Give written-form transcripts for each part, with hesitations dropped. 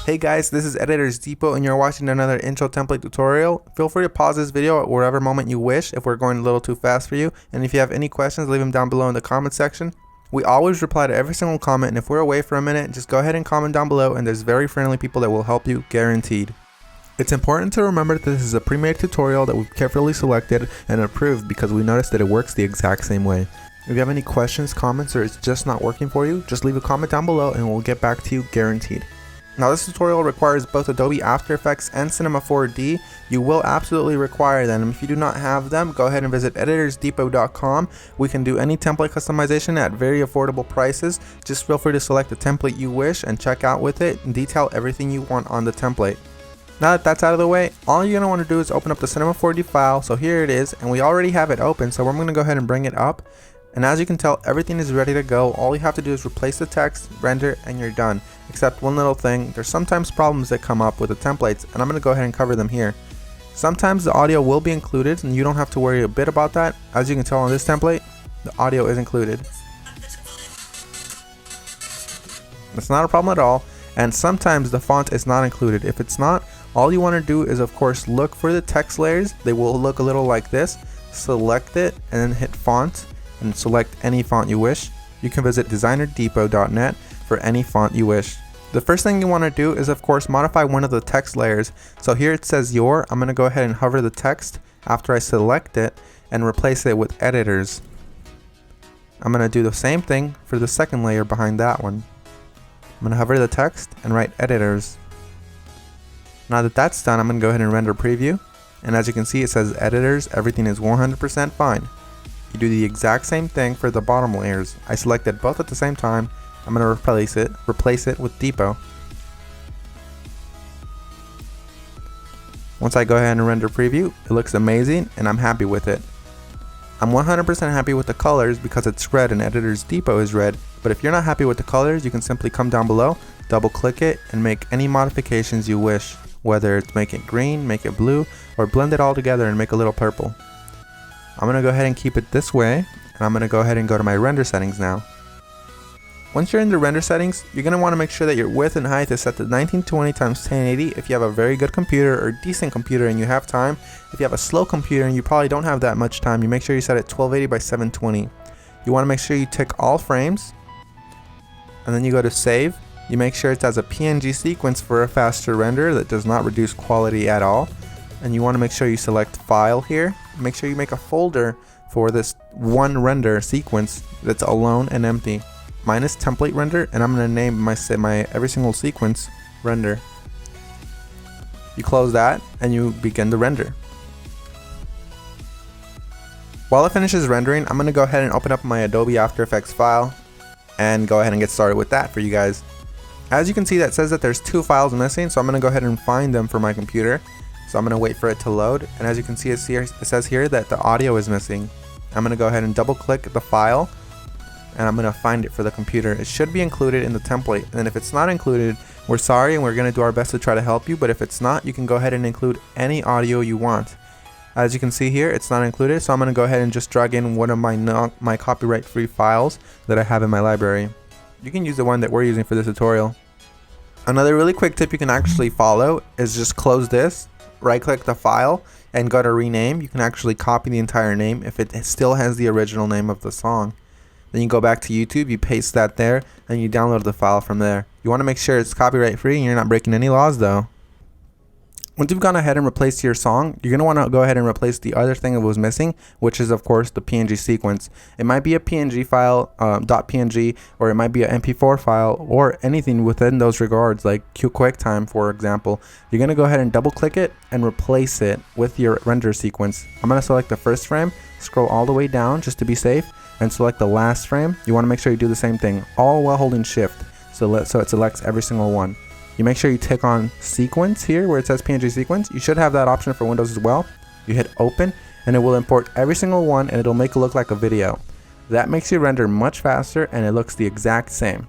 Hey guys, this is Editors Depot and you're watching another intro template tutorial. Feel free to pause this video at whatever moment you wish if we're going a little too fast for you. And if you have any questions, leave them down below in the comment section. We always reply to every single comment, and if we're away for a minute, just go ahead and comment down below and there's very friendly people that will help you, guaranteed. It's important to remember that this is a pre-made tutorial that we've carefully selected and approved because we noticed that it works the exact same way. If you have any questions, comments, or it's just not working for you, just leave a comment down below and we'll get back to you, guaranteed. Now this tutorial requires both Adobe After Effects and Cinema 4D. You will absolutely require them. If you do not have them, go ahead and visit EditorsDepot.com. We can do any template customization at very affordable prices. Just feel free to select the template you wish and check out with it and detail everything you want on the template. Now that that's out of the way, all you're going to want to do is open up the Cinema 4D file. So here it is, and we already have it open, so we're going to go ahead and bring it up. And as you can tell, everything is ready to go. All you have to do is replace the text, render, and you're done. Except one little thing, there's sometimes problems that come up with the templates, and I'm going to go ahead and cover them here. Sometimes the audio will be included, and you don't have to worry a bit about that. As you can tell on this template, the audio is included. It's not a problem at all, and sometimes the font is not included. If it's not, all you want to do is of course look for the text layers. They will look a little like this. Select it, and then hit font, and select any font you wish. You can visit DesignerDepot.net for any font you wish. The first thing you want to do is of course modify one of the text layers. So here it says your. I'm going to go ahead and hover the text after I select it and replace it with editors. I'm going to do the same thing for the second layer behind that one. I'm going to hover the text and write editors. Now that that's done, I'm going to go ahead and render preview. And as you can see, it says editors, everything is 100% fine. You do the exact same thing for the bottom layers. I selected both at the same time. I'm going to replace it with Depot. Once I go ahead and render preview, it looks amazing and I'm happy with it. I'm 100% happy with the colors because it's red and Editors Depot is red. But if you're not happy with the colors, you can simply come down below, double click it, and make any modifications you wish. Whether it's make it green, make it blue, or blend it all together and make a little purple. I'm going to go ahead and keep it this way, and I'm going to go ahead and go to my render settings now. Once you're in the render settings, you're going to want to make sure that your width and height is set to 1920 x 1080 if you have a very good computer or decent computer and you have time. If you have a slow computer and you probably don't have that much time, you make sure you set it 1280 by 720. You want to make sure you tick all frames, and then you go to save. You make sure it has a PNG sequence for a faster render that does not reduce quality at all. And you want to make sure you select file here. Make sure you make a folder for this one render sequence that's alone and empty. Mine is template render, and I'm going to name my every single sequence render. You close that and you begin the render. While it finishes rendering, I'm going to go ahead and open up my Adobe After Effects file and go ahead and get started with that for you guys. As you can see, that says that there's two files missing, so I'm going to go ahead and find them for my computer. So I'm going to wait for it to load, and as you can see, it says here that the audio is missing. I'm going to go ahead and double click the file, and I'm going to find it for the computer. It should be included in the template, and if it's not included, we're sorry and we're going to do our best to try to help you, but if it's not, you can go ahead and include any audio you want. As you can see here, it's not included, so I'm going to go ahead and just drag in one of my copyright-free files that I have in my library. You can use the one that we're using for this tutorial. Another really quick tip you can actually follow is just close this, right click the file, and go to rename. You can actually copy the entire name if it still has the original name of the song. Then you go back to YouTube, you paste that there, and you download the file from there. You want to make sure it's copyright free and you're not breaking any laws though. Once you've gone ahead and replaced your song, you're going to want to go ahead and replace the other thing that was missing, which is of course the PNG sequence. It might be a PNG file, .png, or it might be an MP4 file, or anything within those regards, like QuickTime for example. You're going to go ahead and double click it and replace it with your render sequence. I'm going to select the first frame, scroll all the way down just to be safe, and select the last frame. You want to make sure you do the same thing, all while holding shift, so it selects every single one. You make sure you tick on sequence here where it says PNG sequence. You should have that option for Windows as well. You hit open and it will import every single one and it'll make it look like a video. That makes your render much faster and it looks the exact same.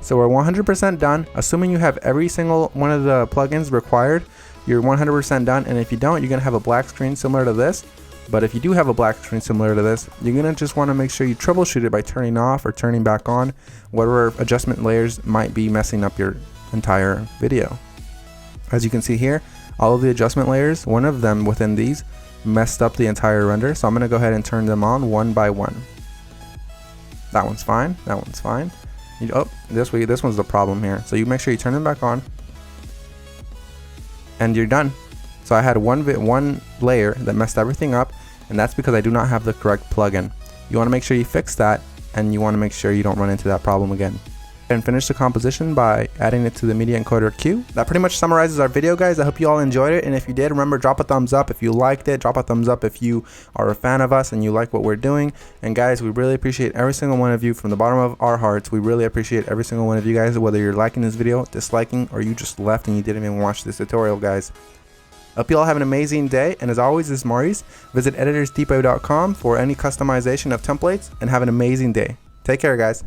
So we're 100% done. Assuming you have every single one of the plugins required, you're 100% done, and if you don't, you're going to have a black screen similar to this. But if you do have a black screen similar to this, you're going to just want to make sure you troubleshoot it by turning off or turning back on whatever adjustment layers might be messing up your entire video. As you can see here, all of the adjustment layers, one of them within these messed up the entire render, so I'm going to go ahead and turn them on one by one. That one's fine, that one's fine. This one's the problem here, so you make sure you turn them back on and you're done. So I had one layer that messed everything up, and that's because I do not have the correct plugin. You want to make sure you fix that, and you want to make sure you don't run into that problem again. And finish the composition by adding it to the media encoder queue. That pretty much summarizes our video, guys. I hope you all enjoyed it, and if you did, remember, drop a thumbs up if you liked it. Drop a thumbs up if you are a fan of us and you like what we're doing. And guys, we really appreciate every single one of you from the bottom of our hearts. We really appreciate every single one of you guys, whether you're liking this video, disliking, or you just left and you didn't even watch this tutorial, guys. Hope you all have an amazing day, and as always, this is Maurice. Visit EditorsDepot.com for any customization of templates, and have an amazing day. Take care, guys.